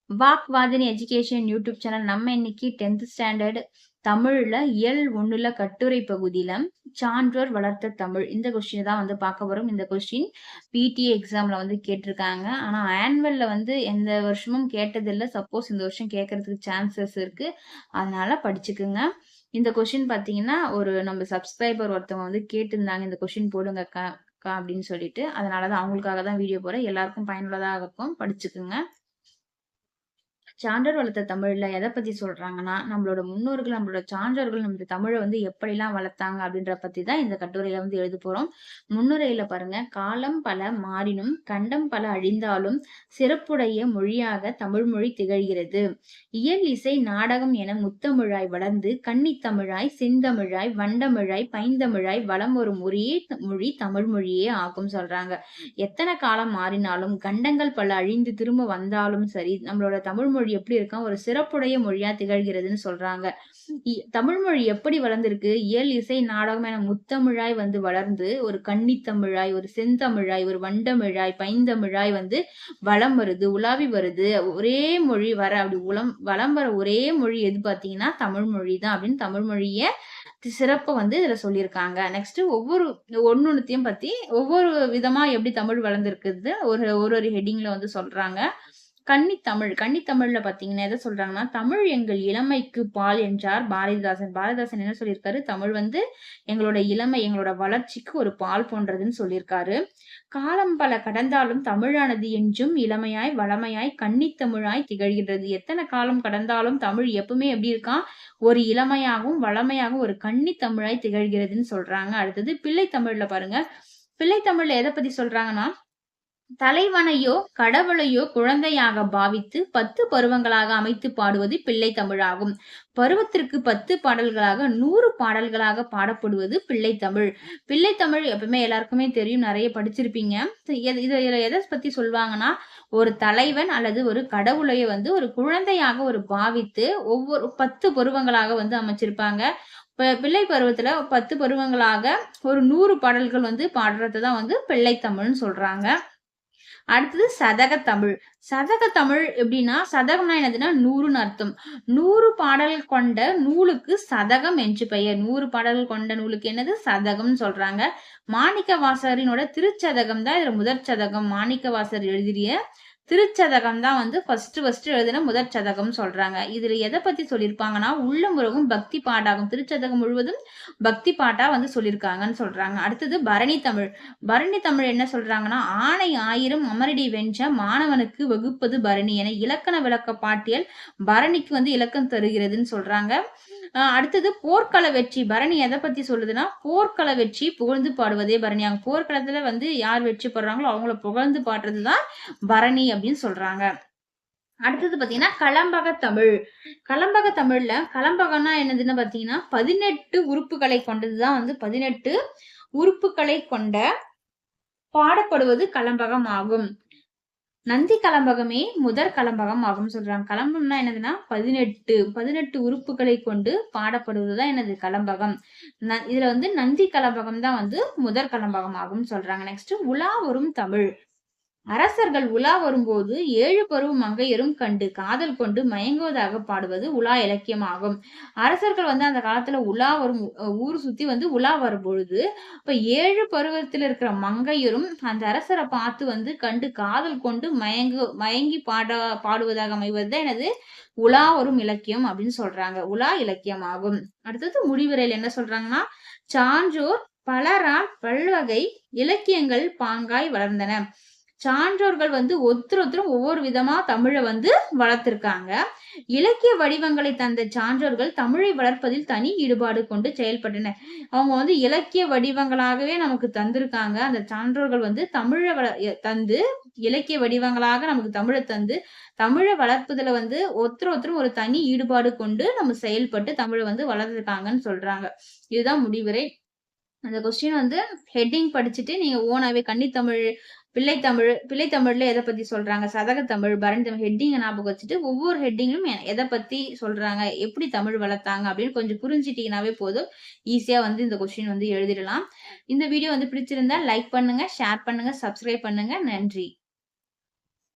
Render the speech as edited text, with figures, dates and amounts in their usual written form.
வாக்வாதினி education YouTube channel. நம்ம இன்னைக்கு 10th standard தமிழ்ல இயல் 1ல கட்டுரை பகுதியில சான்றோர் வளர்த்த தமிழ் இந்த கொஸ்டின் தான் வந்து பார்க்க வரும். இந்த கொஸ்டின் பிடிஏ எக்ஸாம்ல வந்து கேட்டிருக்காங்க. ஆனா ஆனுவல்ல வந்து எந்த வருஷமும் கேட்டதில்லை. சப்போஸ் இந்த வருஷம் கேட்கறதுக்கு சான்சஸ் இருக்கு. அதனால படிச்சுக்குங்க. இந்த கொஸ்டின் பார்த்தீங்கன்னா ஒரு நம்ம சப்ஸ்கிரைபர் ஒருத்தவங்க வந்து கேட்டிருந்தாங்க, இந்த கொஸ்டின் போடுங்க அக்கா அப்படின்னு சொல்லிட்டு. அதனாலதான் அவங்களுக்காக தான் வீடியோ போறேன். எல்லாருக்கும் பயனுள்ளதாக இருக்கும். படிச்சுக்குங்க. சான்றோர் வளர்த்த தமிழ்ல எதை பத்தி சொல்றாங்கன்னா, நம்மளோட முன்னோர்கள், நம்மளோட சான்றோர்கள் நம்ம தமிழை வந்து எப்படிலாம் வளர்த்தாங்க அப்படின்ற பத்தி தான் இந்த கட்டுரையில வந்து எழுத போறோம். முன்னுரையில பாருங்க, காலம் பல மாறினும் கண்டம் பல அழிந்தாலும் சிறப்புடைய மொழியாக தமிழ் மொழி திகழ்கிறது. இயல் இசை நாடகம் என முத்தமிழாய் வளர்ந்து கன்னித்தமிழாய் செந்தமிழாய் வண்டமிழாய் பைந்தமிழாய் வளம் ஒரு மொழி தமிழ் மொழியே ஆகும் சொல்றாங்க. எத்தனை காலம் மாறினாலும் கண்டங்கள் பல அழிந்து திரும்ப வந்தாலும் சரி, நம்மளோட தமிழ் மொழி எப்படி இருக்கா, ஒரு சிறப்புடைய மொழியா திகழ்கிறதுன்னு சொல்றாங்க. தமிழ் மொழி எப்படி வளர்ந்திருக்கு? இயல் இசை நாடகம் என முத்தமிழாய் வந்து வளர்ந்து ஒரு கன்னித்தமிழாய், ஒரு செந்தமிழாய், ஒரு வண்டமிழாய், பைந்தமிழாய் வந்து வளம் வருது, உலாவி வருது. ஒரே மொழி வர அப்படி வளம் வர ஒரே மொழி எது பார்த்தீங்கன்னா தமிழ் மொழி தான் அப்படின்னு தமிழ் மொழிய சிறப்பை வந்து இதுல சொல்லியிருக்காங்க. நெக்ஸ்ட் ஒவ்வொரு ஒன்னொன்னுத்தையும் பத்தி ஒவ்வொரு விதமா எப்படி தமிழ் வளர்ந்திருக்குது ஒரு ஒரு ஹெட்டிங்ல வந்து சொல்றாங்க. கன்னித்தமிழ். கன்னித்தமிழ்ல பாத்தீங்கன்னா எதை சொல்றாங்கன்னா, தமிழ் எங்கள் இளமைக்கு பால் என்றார் பாரதிதாசன். பாரதிதாசன் என்ன சொல்லியிருக்காரு? தமிழ் வந்து எங்களோட இளமை, எங்களோட வளர்ச்சிக்கு ஒரு பால் போன்றதுன்னு சொல்லியிருக்காரு. காலம் பல கடந்தாலும் தமிழானது என்றும் இளமையாய் வளமையாய் கன்னித்தமிழாய் திகழ்கிறது. எத்தனை காலம் கடந்தாலும் தமிழ் எப்பவுமே எப்படி இருக்கான்? ஒரு இளமையாகவும் வளமையாகவும் ஒரு கன்னித்தமிழாய் திகழ்கிறதுன்னு சொல்றாங்க. அடுத்தது பிள்ளை தமிழ்ல பாருங்க. பிள்ளை தமிழ்ல எதை பத்தி சொல்றாங்கன்னா, தலைவனையோ கடவுளையோ குழந்தையாக பாவித்து 10 பருவங்களாக அமைத்து பாடுவது பிள்ளை தமிழாகும். பருவத்திற்கு 10 பாடல்களாக 100 பாடல்களாக பாடப்படுவது பிள்ளை தமிழ். பிள்ளை தமிழ் எப்பவுமே எல்லாருக்குமே தெரியும், நிறைய படிச்சிருப்பீங்க. இதுல எதை பத்தி சொல்லுவாங்கன்னா, ஒரு தலைவன் அல்லது ஒரு கடவுளைய வந்து ஒரு குழந்தையாக ஒரு பாவித்து ஒவ்வொரு 10 பருவங்களாக வந்து அமைச்சிருப்பாங்க. பிள்ளை பருவத்துல 10 பருவங்களாக ஒரு 100 பாடல்கள் வந்து பாடுறதுதான் வந்து பிள்ளை தமிழ்னு சொல்றாங்க. அடுத்தது சதகத்தமிழ். சதகத்தமிழ் எப்படின்னா, சதகம்னா என்னதுன்னா 100ன்னு அர்த்தம். 100 பாடல் கொண்ட நூலுக்கு சதகம் என்று பெயர். 100 பாடல்கள் கொண்ட நூலுக்கு என்னது? சதகம்னு சொல்றாங்க. மாணிக்க வாசகரினோட திருச்சதகம் தான் இதுல முதற் சதகம். மாணிக்க வாசகர் எழுதிய திருச்சதகம் தான் வந்து ஃபர்ஸ்ட் எழுதின முதற் சதகம் சொல்றாங்க. இதுல எதை பத்தி சொல்லியிருப்பாங்கன்னா, உள்ளம் உருகும் பக்தி பாட்டாகும். திருச்சதகம் முழுவதும் பக்தி பாட்டா வந்து சொல்லியிருக்காங்கன்னு சொல்றாங்க. அடுத்தது பரணி தமிழ். பரணி தமிழ் என்ன சொல்றாங்கன்னா, ஆணை 1000 அமரடி வென்ற மாணவனுக்கு வகுப்பது பரணி என இலக்கண விளக்க பாட்டியல் பரணிக்கு வந்து இலக்கம் தருகிறதுன்னு சொல்றாங்க. அடுத்தது போர்க்கள வெற்றி. பரணி எதை பத்தி சொல்லுதுன்னா, போர்க்கள வெற்றி புகழ்ந்து பாடுவதே பரணியாகும். போர்க்களத்துல வந்து யார் வெற்றி பெறாங்களோ அவங்கள புகழ்ந்து பாடுறதுதான் பரணி அப்படின்னு சொல்றாங்க. அடுத்தது பாத்தீங்கன்னா கலம்பக தமிழ். கலம்பக தமிழ்ல கலம்பகம்னா என்னதுன்னு பாத்தீங்கன்னா 18 உறுப்புகளை கொண்டதுதான் வந்து 18 உறுப்புகளை கொண்ட பாடப்படுவது கலம்பகம் ஆகும். நந்தி கலம்பகமே முதற் கலம்பகம் ஆகும் சொல்றாங்க. கலம்பகம்னா என்னதுன்னா 18 உறுப்புகளை கொண்டு பாடப்படுவதுதான் என்னது? கலம்பகம். இதுல வந்து நந்தி கலம்பகம் தான் வந்து முதற் கலம்பகம் ஆகும் சொல்றாங்க. நெக்ஸ்ட் உலா வரும் தமிழ். அரசர்கள் உலா வரும்போது 7 பருவ மங்கையரும் கண்டு காதல் கொண்டு மயங்குவதாக பாடுவது உலா இலக்கியமாகும். அரசர்கள் வந்து அந்த காலத்துல உலா வரும் ஊர் சுத்தி வந்து உலா வரும் பொழுது இப்ப 7 பருவத்தில் இருக்கிற மங்கையரும் அந்த அரசரை பார்த்து வந்து கண்டு காதல் கொண்டு மயங்கி பாடுவதாக அமைவது எனது உலா வரும் இலக்கியம் அப்படின்னு சொல்றாங்க. உலா இலக்கியம் ஆகும். அடுத்தது முடிவுரையில் என்ன சொல்றாங்கன்னா, சான்றோர் பலரால் பல்வகை இலக்கியங்கள் பாங்காய் வளர்ந்தன. சான்றோர்கள் வந்து ஒருத்தரும் ஒவ்வொரு விதமா தமிழை வந்து வளர்த்திருக்காங்க. இலக்கிய வடிவங்களை தந்த சான்றோர்கள் தமிழை வளர்ப்பதில் தனி ஈடுபாடு கொண்டு செயல்பட்டனர். அவங்க வந்து இலக்கிய வடிவங்களாகவே நமக்கு தந்திருக்காங்க. அந்த சான்றோர்கள் வந்து தமிழை தந்து இலக்கிய வடிவங்களாக நமக்கு தமிழை தந்து தமிழை வளர்ப்பதுல வந்து ஒருத்தரும் ஒரு தனி ஈடுபாடு கொண்டு நம்ம செயல்பட்டு தமிழை வந்து வளர்த்திருக்காங்கன்னு சொல்றாங்க. இதுதான் முடிவுரை. அந்த கொஸ்டின் வந்து ஹெட்டிங் படிச்சுட்டு நீங்க ஓனாவே கன்னித்தமிழ், பிள்ளை தமிழ்ல எதை பத்தி சொல்றாங்க, சதகத்தமிழ், பரணி தமிழ் ஹெட்டிங்கை ஞாபகம் வச்சுட்டு ஒவ்வொரு ஹெட்டிங்கும் எதை பத்தி சொல்றாங்க, எப்படி தமிழ் வளர்த்தாங்க அப்படின்னு கொஞ்சம் புரிஞ்சுட்டீங்கன்னாவே போதும். ஈஸியா வந்து இந்த கொஸ்டின் வந்து எழுதிடலாம். இந்த வீடியோ வந்து பிடிச்சிருந்தா லைக் பண்ணுங்க, ஷேர் பண்ணுங்க, சப்ஸ்கிரைப் பண்ணுங்க. நன்றி.